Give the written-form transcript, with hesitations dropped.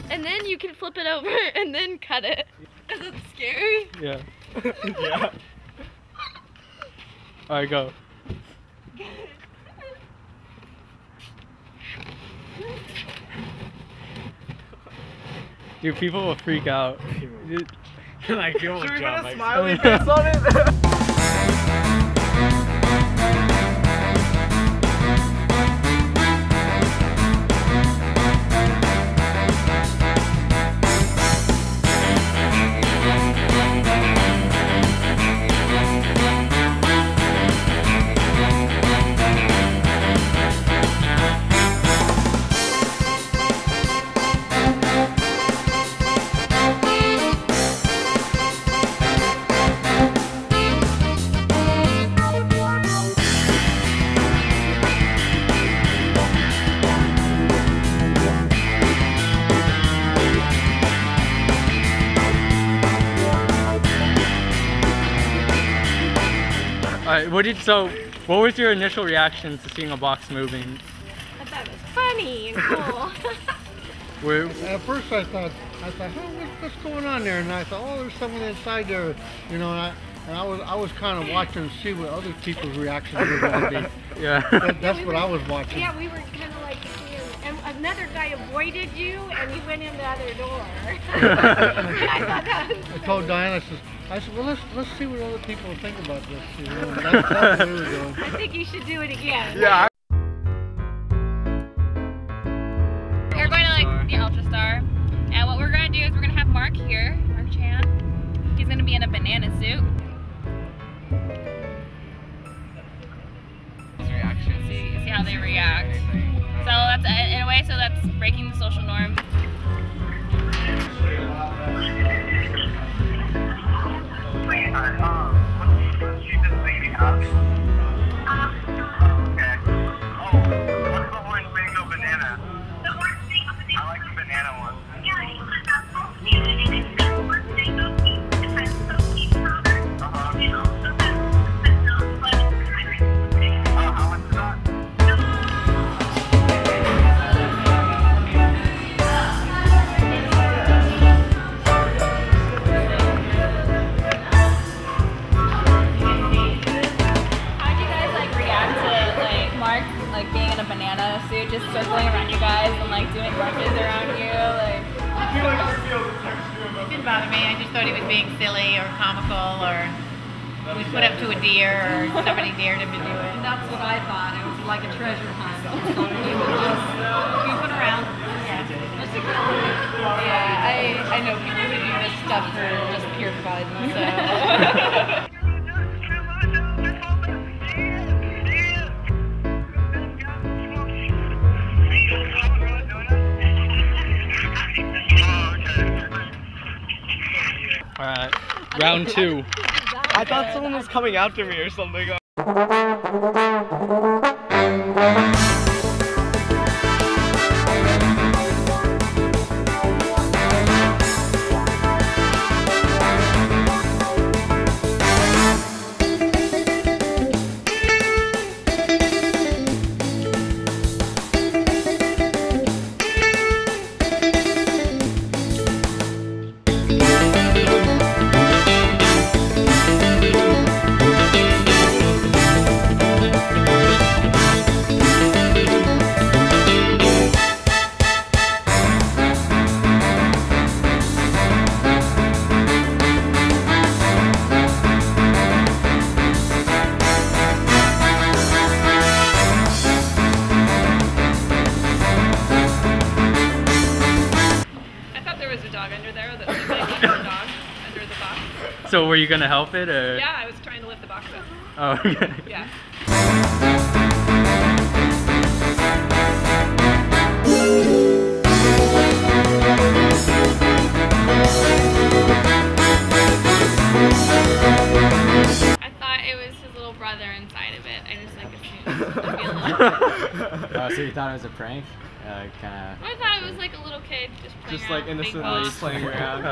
And then you can flip it over and then cut it. Is it scary? Yeah. Yeah. Alright, go. Dude, people will freak out. Like, you won't jump. Should we put a smiley face on it? Alright, what was your initial reaction to seeing a box moving? I thought it was funny and cool. At first I thought, oh, what's going on there? And I thought, oh, there's someone inside there, you know. And I was kind of watching to see what other people's reactions were going to be. Yeah. That's what I was watching. Yeah, we were kind of like, and another guy avoided you, and he went in the other door. I thought that was I told Diana, I said, well, let's see what other people think about this. You know, and that's what we were doing. I think you should do it again. Yeah. We're going to like the Ultra Star, and what we're going to do is we're going to have Mark here, Mark Chan. He's going to be in a banana suit. See how they react. So that's in a way, so that's breaking the social norm. Just circling around you guys and like doing lunges around you, like. It didn't bother me. I just thought he was being silly or comical, or he was put up to a deer, or somebody dared him to do it. That's what I thought. It was like a treasure hunt. He was just goofing around. Yeah, I know people who do this stuff for just pure fun. So. Alright, round two. I thought someone was coming after me or something. So were you gonna help it, or? Yeah, I was trying to lift the box up. Oh, okay. Yeah. I thought it was his little brother, other inside of it. I just like assumed it'd be a little. Oh, so you thought it was a prank? Kind I thought it was like a little kid just playing Just around like with big innocently balls. playing around.